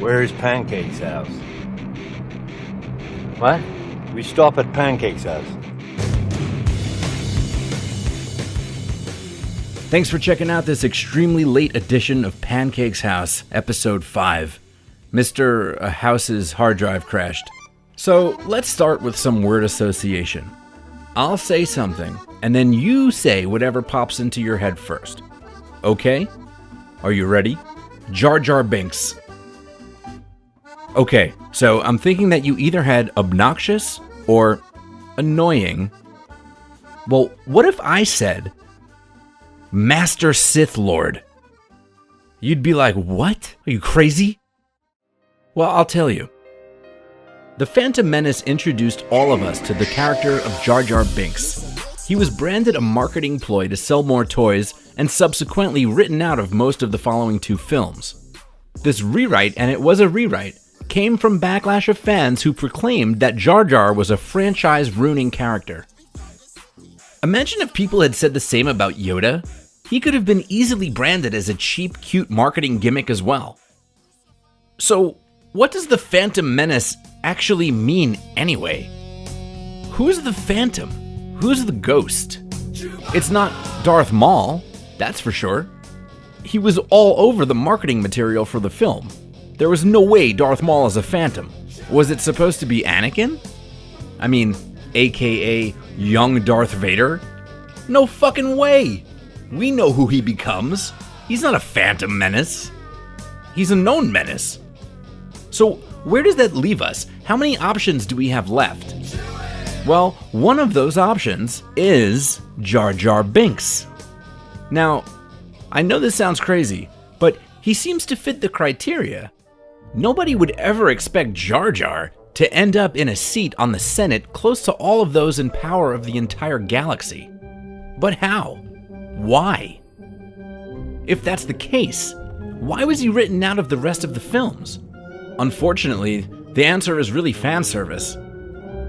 Where's Pancakes House? What? We stop at Pancakes House. Thanks for checking out this extremely late edition of Pancakes House, Episode 5. Mr. House's hard drive crashed. So let's start with some word association. I'll say something, and then you say whatever pops into your head first. Okay? Are you ready? Jar Jar Binks. Okay, so I'm thinking that you either had obnoxious or annoying. Well, what if I said Master Sith Lord? You'd be like, what? Are you crazy? Well, I'll tell you. The Phantom Menace introduced all of us to the character of Jar Jar Binks. He was branded a marketing ploy to sell more toys and subsequently written out of most of the following two films. This rewrite, and it was a rewrite, came from backlash of fans who proclaimed that Jar Jar was a franchise-ruining character. Imagine if people had said the same about Yoda. He could have been easily branded as a cheap, cute marketing gimmick as well. So, what does the Phantom Menace actually mean anyway? Who's the Phantom? Who's the Ghost? It's not Darth Maul, that's for sure. He was all over the marketing material for the film. There was no way Darth Maul is a Phantom. Was it supposed to be Anakin? I mean, aka young Darth Vader? No fucking way! We know who he becomes. He's not a Phantom Menace. He's a known menace. So, where does that leave us? How many options do we have left? Well, one of those options is Jar Jar Binks. Now, I know this sounds crazy, but he seems to fit the criteria. Nobody would ever expect Jar Jar to end up in a seat on the Senate close to all of those in power of the entire galaxy. But how? Why? If that's the case, why was he written out of the rest of the films? Unfortunately, the answer is really fan service.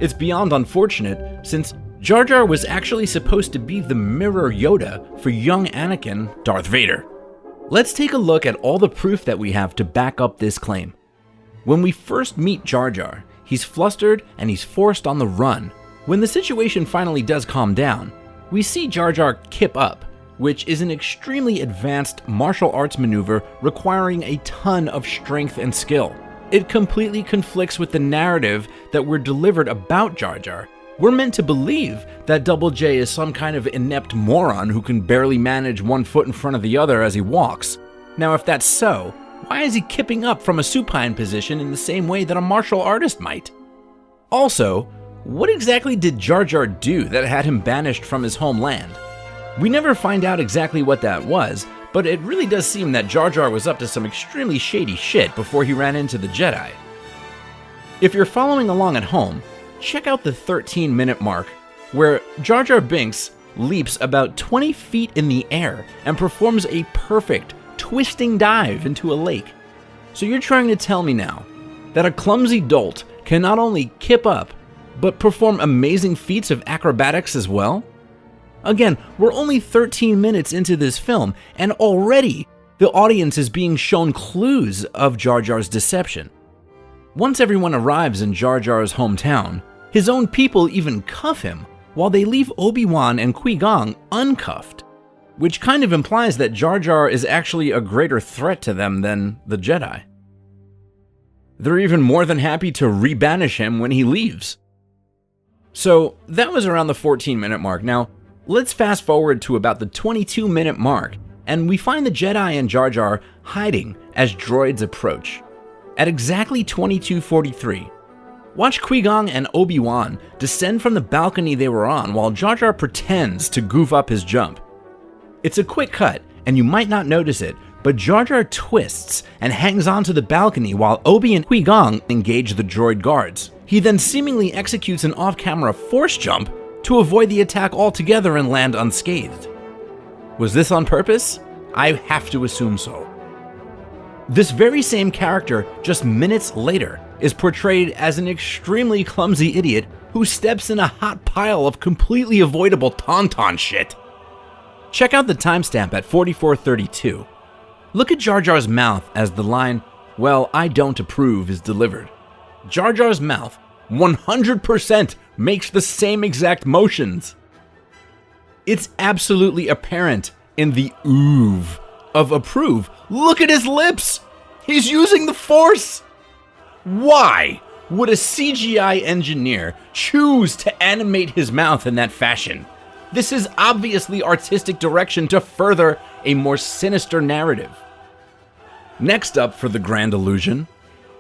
It's beyond unfortunate, since Jar Jar was actually supposed to be the mirror Yoda for young Anakin, Darth Vader. Let's take a look at all the proof that we have to back up this claim. When we first meet Jar Jar, he's flustered and he's forced on the run. When the situation finally does calm down, we see Jar Jar kip up, which is an extremely advanced martial arts maneuver requiring a ton of strength and skill. It completely conflicts with the narrative that we're delivered about Jar Jar. We're meant to believe that Double J is some kind of inept moron who can barely manage one foot in front of the other as he walks. Now, if that's so, why is he kipping up from a supine position in the same way that a martial artist might? Also, what exactly did Jar Jar do that had him banished from his homeland? We never find out exactly what that was, but it really does seem that Jar Jar was up to some extremely shady shit before he ran into the Jedi. If you're following along at home, check out the 13-minute mark, where Jar Jar Binks leaps about 20 feet in the air and performs a perfect, twisting dive into a lake. So you're trying to tell me now that a clumsy dolt can not only kip up, but perform amazing feats of acrobatics as well? Again, we're only 13 minutes into this film, and already the audience is being shown clues of Jar Jar's deception. Once everyone arrives in Jar Jar's hometown, his own people even cuff him, while they leave Obi-Wan and Qui-Gon uncuffed, which kind of implies that Jar Jar is actually a greater threat to them than the Jedi. They're even more than happy to rebanish him when he leaves. So that was around the 14-minute mark. Now, let's fast forward to about the 22-minute mark, and we find the Jedi and Jar Jar hiding as droids approach. At exactly 22:43, watch Qui-Gon and Obi-Wan descend from the balcony they were on while Jar Jar pretends to goof up his jump. It's a quick cut, and you might not notice it, but Jar Jar twists and hangs onto the balcony while Obi and Qui-Gon engage the droid guards. He then seemingly executes an off-camera force jump to avoid the attack altogether and land unscathed. Was this on purpose? I have to assume so. This very same character, just minutes later, is portrayed as an extremely clumsy idiot who steps in a hot pile of completely avoidable tauntaun shit. Check out the timestamp at 44:32. Look at Jar Jar's mouth as the line, well, I don't approve is delivered. Jar Jar's mouth 100% makes the same exact motions. It's absolutely apparent in the oov of approve. Look at his lips! He's using the Force! Why would a CGI engineer choose to animate his mouth in that fashion? This is obviously artistic direction to further a more sinister narrative. Next up for the grand illusion,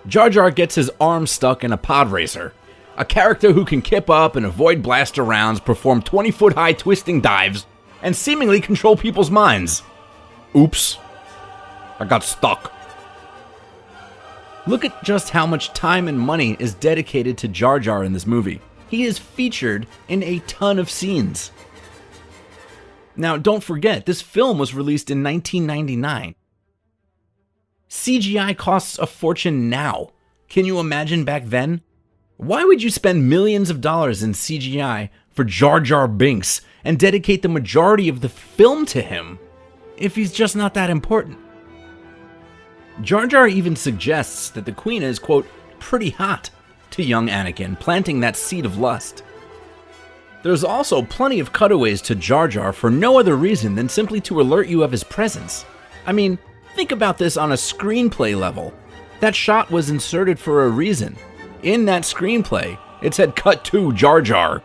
Jar Jar gets his arm stuck in a pod racer, a character who can kip up and avoid blaster rounds, perform 20-foot-high twisting dives, and seemingly control people's minds. Oops, I got stuck. Look at just how much time and money is dedicated to Jar Jar in this movie. He is featured in a ton of scenes. Now, don't forget, this film was released in 1999. CGI costs a fortune now. Can you imagine back then? Why would you spend millions of dollars in CGI for Jar Jar Binks and dedicate the majority of the film to him if he's just not that important? Jar Jar even suggests that the Queen is, quote, pretty hot to young Anakin, planting that seed of lust. There's also plenty of cutaways to Jar Jar for no other reason than simply to alert you of his presence. I mean, think about this on a screenplay level. That shot was inserted for a reason. In that screenplay, it said cut to Jar Jar.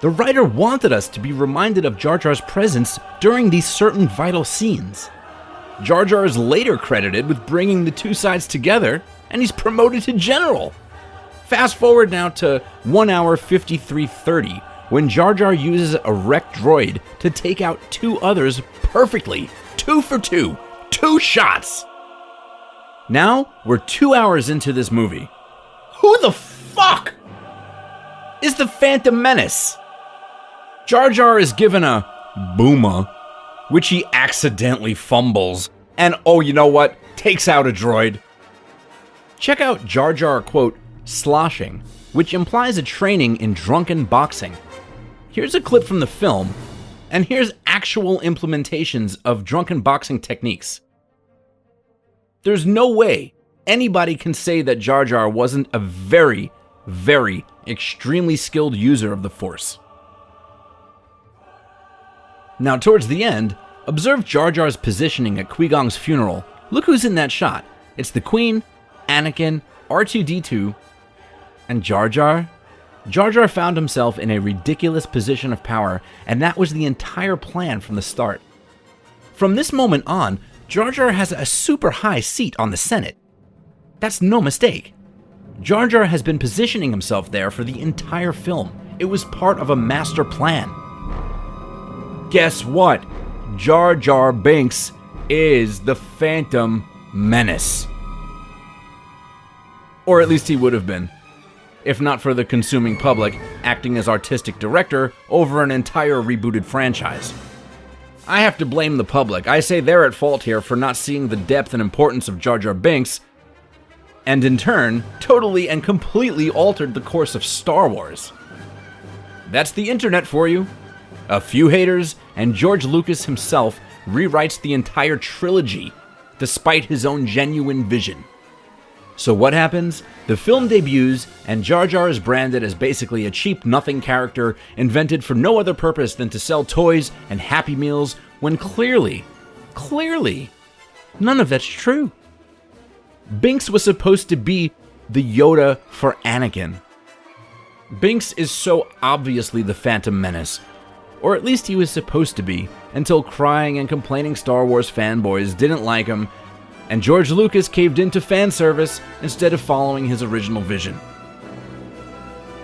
The writer wanted us to be reminded of Jar Jar's presence during these certain vital scenes. Jar Jar is later credited with bringing the two sides together, and he's promoted to general. Fast forward now to 1 hour 53:30, when Jar Jar uses a wrecked droid to take out two others perfectly. 2 for 2. 2 shots. Now, we're 2 hours into this movie. Who the fuck is the Phantom Menace? Jar Jar is given a boomer, which he accidentally fumbles, and oh, you know what? Takes out a droid. Check out Jar Jar, quote, sloshing, which implies a training in drunken boxing. Here's a clip from the film, and here's actual implementations of drunken boxing techniques. There's no way anybody can say that Jar Jar wasn't a very, very extremely skilled user of the Force. Now, towards the end, observe Jar Jar's positioning at Qui-Gong's funeral. Look who's in that shot. It's the Queen, Anakin, R2-D2, and Jar Jar. Jar Jar found himself in a ridiculous position of power, and that was the entire plan from the start. From this moment on, Jar Jar has a super high seat on the Senate. That's no mistake. Jar Jar has been positioning himself there for the entire film. It was part of a master plan. Guess what? Jar Jar Binks is the Phantom Menace. Or at least he would have been, if not for the consuming public acting as artistic director over an entire rebooted franchise. I have to blame the public. I say they're at fault here for not seeing the depth and importance of Jar Jar Binks, and in turn, totally and completely altered the course of Star Wars. That's the internet for you. A few haters, and George Lucas himself rewrites the entire trilogy, despite his own genuine vision. So what happens? The film debuts, and Jar Jar is branded as basically a cheap nothing character invented for no other purpose than to sell toys and Happy Meals, when clearly, none of that's true. Binks was supposed to be the Yoda for Anakin. Binks is so obviously the Phantom Menace, or at least he was supposed to be, until crying and complaining Star Wars fanboys didn't like him, and George Lucas caved into fan service instead of following his original vision.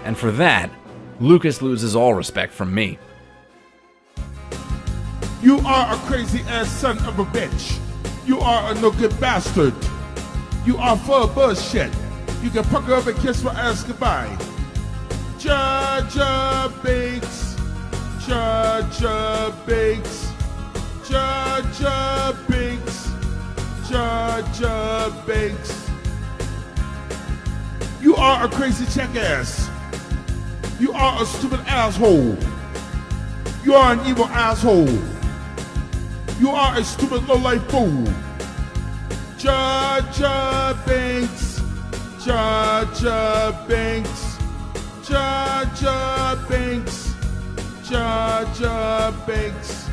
And for that, Lucas loses all respect from me. You are a crazy-ass son of a bitch. You are a no-good bastard. You are full of bullshit. You can pucker up and kiss my ass goodbye. Jar Jar Binks. Jar Jar Binks. Jar Jar Binks. Jar Jar Binks. You are a crazy jackass. You are a stupid asshole. You are an evil asshole. You are a stupid low-life fool. Jar Jar Binks, Jar Jar Binks, Jar Jar Binks, Jar Jar Binks.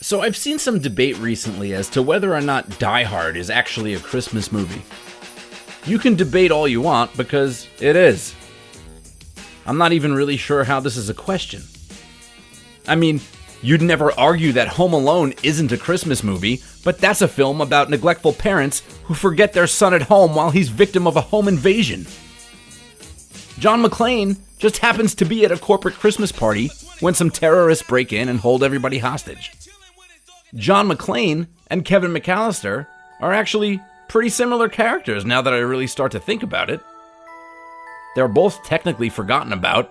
So I've seen some debate recently as to whether or not Die Hard is actually a Christmas movie. You can debate all you want because it is. I'm not even really sure how this is a question. I mean, you'd never argue that Home Alone isn't a Christmas movie, but that's a film about neglectful parents who forget their son at home while he's victim of a home invasion. John McClane just happens to be at a corporate Christmas party when some terrorists break in and hold everybody hostage. John McClane and Kevin McAllister are actually pretty similar characters now that I really start to think about it. They're both technically forgotten about,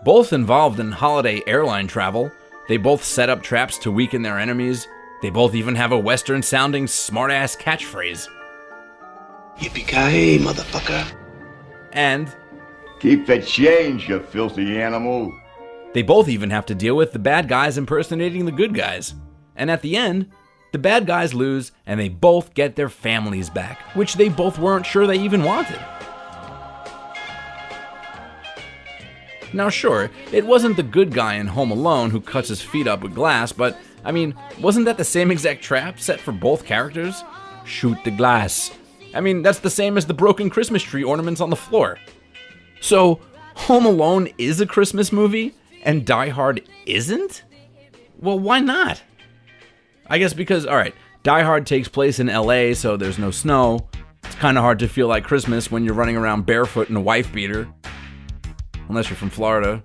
both involved in holiday airline travel, they both set up traps to weaken their enemies, they both even have a Western-sounding smart-ass catchphrase. Yippee-ki-yay, motherfucker. And keep the change, you filthy animal. they both even have to deal with the bad guys impersonating the good guys. And at the end, the bad guys lose and they both get their families back, which they both weren't sure they even wanted. Now sure, it wasn't the good guy in Home Alone who cuts his feet up with glass, but I mean, wasn't that the same exact trap set for both characters? Shoot the glass. I mean, that's the same as the broken Christmas tree ornaments on the floor. So, Home Alone is a Christmas movie and Die Hard isn't? Well, why not? I guess because, alright, Die Hard takes place in LA, so there's no snow. It's kind of hard to feel like Christmas when you're running around barefoot in a wife beater. Unless you're from Florida.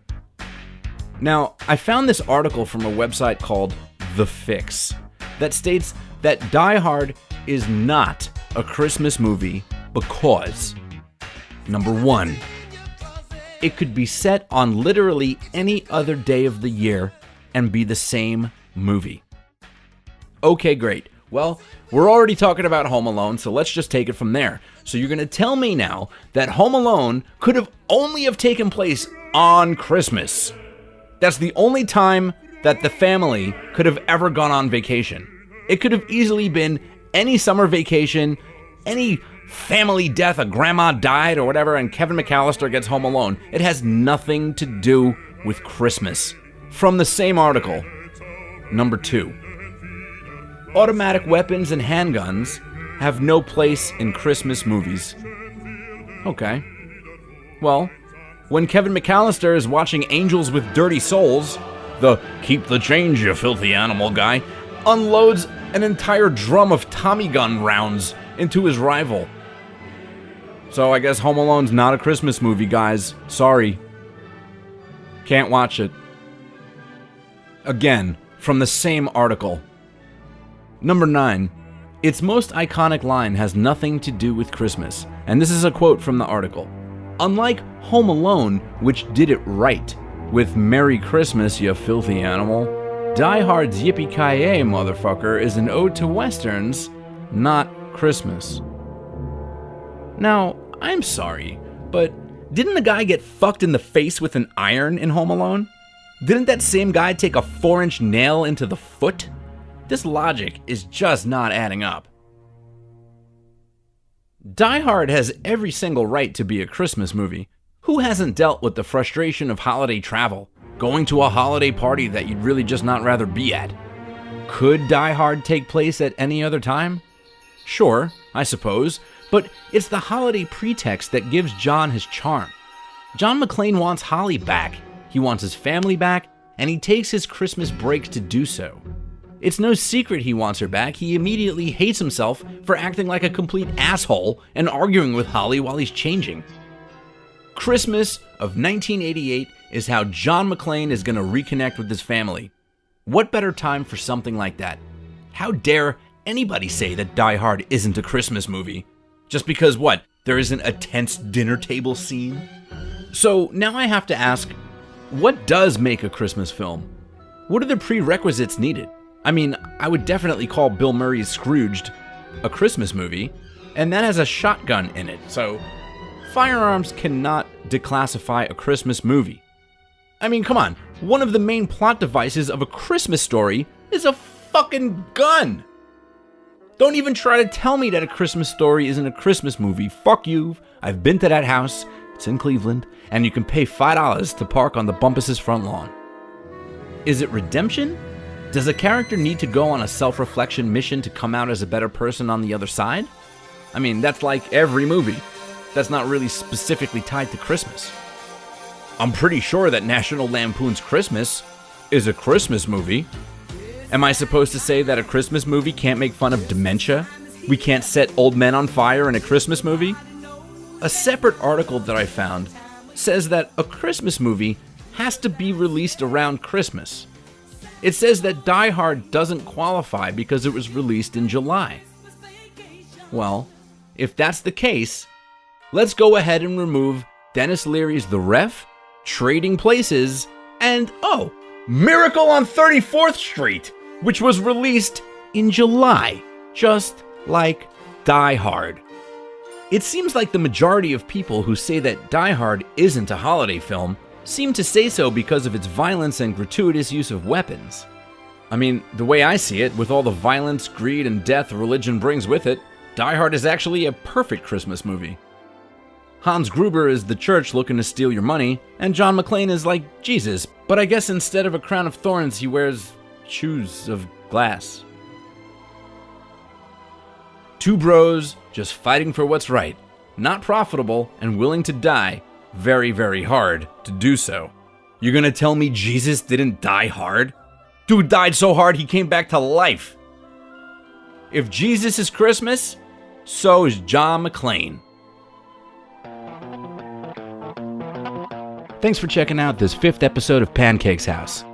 Now, I found this article from a website called The Fix that states that Die Hard is not a Christmas movie because, number one, it could be set on literally any other day of the year and be the same movie. Okay, great. Well, we're already talking about Home Alone, so let's just take it from there. So you're going to tell me now that Home Alone could have only have taken place on Christmas. That's the only time that the family could have ever gone on vacation. It could have easily been any summer vacation, any family death, a grandma died or whatever, and Kevin McAllister gets home alone. It has nothing to do with Christmas. From the same article. Number two. Automatic weapons and handguns have no place in Christmas movies. Okay. Well, when Kevin McAllister is watching Angels with Dirty Souls, the keep the change, you filthy animal guy unloads an entire drum of Tommy gun rounds into his rival. So I guess Home Alone's not a Christmas movie, guys. Sorry. Can't watch it. Again, from the same article. Number 9. Its most iconic line has nothing to do with Christmas, and this is a quote from the article. Unlike Home Alone, which did it right, with Merry Christmas, you filthy animal, Die Hard's Yippee-ki-yay, motherfucker, is an ode to Westerns, not Christmas. Now, I'm sorry, but didn't the guy get fucked in the face with an iron in Home Alone? Didn't that same guy take a 4-inch nail into the foot? This logic is just not adding up. Die Hard has every single right to be a Christmas movie. Who hasn't dealt with the frustration of holiday travel, going to a holiday party that you'd really just not rather be at? Could Die Hard take place at any other time? Sure, I suppose, but it's the holiday pretext that gives John his charm. John McClane wants Holly back, he wants his family back, and he takes his Christmas breaks to do so. It's no secret he wants her back. He immediately hates himself for acting like a complete asshole and arguing with Holly while he's changing. Christmas of 1988 is how John McClane is going to reconnect with his family. What better time for something like that? How dare anybody say that Die Hard isn't a Christmas movie? Just because what? There isn't a tense dinner table scene? So now I have to ask, what does make a Christmas film? What are the prerequisites needed? I mean, I would definitely call Bill Murray's Scrooged a Christmas movie, and that has a shotgun in it, so firearms cannot declassify a Christmas movie. I mean, come on, one of the main plot devices of A Christmas Story is a fucking gun. Don't even try to tell me that A Christmas Story isn't a Christmas movie. Fuck you. I've been to that house. It's in Cleveland, and you can pay $5 to park on the Bumpus' front lawn. Is it redemption? Does a character need to go on a self-reflection mission to come out as a better person on the other side? I mean, that's like every movie. That's not really specifically tied to Christmas. I'm pretty sure that National Lampoon's Christmas is a Christmas movie. Am I supposed to say that a Christmas movie can't make fun of dementia? We can't set old men on fire in a Christmas movie? A separate article that I found says that a Christmas movie has to be released around Christmas. It says that Die Hard doesn't qualify because it was released in July. Well, if that's the case, let's go ahead and remove Dennis Leary's The Ref, Trading Places, and, Miracle on 34th Street, which was released in July, just like Die Hard. It seems like the majority of people who say that Die Hard isn't a holiday film seem to say so because of its violence and gratuitous use of weapons. I mean, the way I see it, with all the violence, greed, and death religion brings with it, Die Hard is actually a perfect Christmas movie. Hans Gruber is the church looking to steal your money, and John McClane is like Jesus, but I guess instead of a crown of thorns, he wears shoes of glass. Two bros just fighting for what's right, not profitable, and willing to die very, very hard to do so. You're gonna tell me Jesus didn't die hard? Dude died so hard he came back to life. If Jesus is Christmas, so is John McClane. Thanks for checking out this 5th episode of Pancakes House.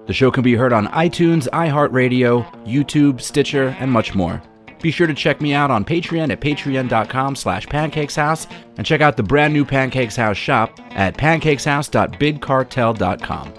The show can be heard on iTunes, iHeartRadio, YouTube, Stitcher, and much more. Be sure to check me out on Patreon at patreon.com/pancakeshouse and check out the brand new Pancakes House shop at pancakeshouse.bigcartel.com.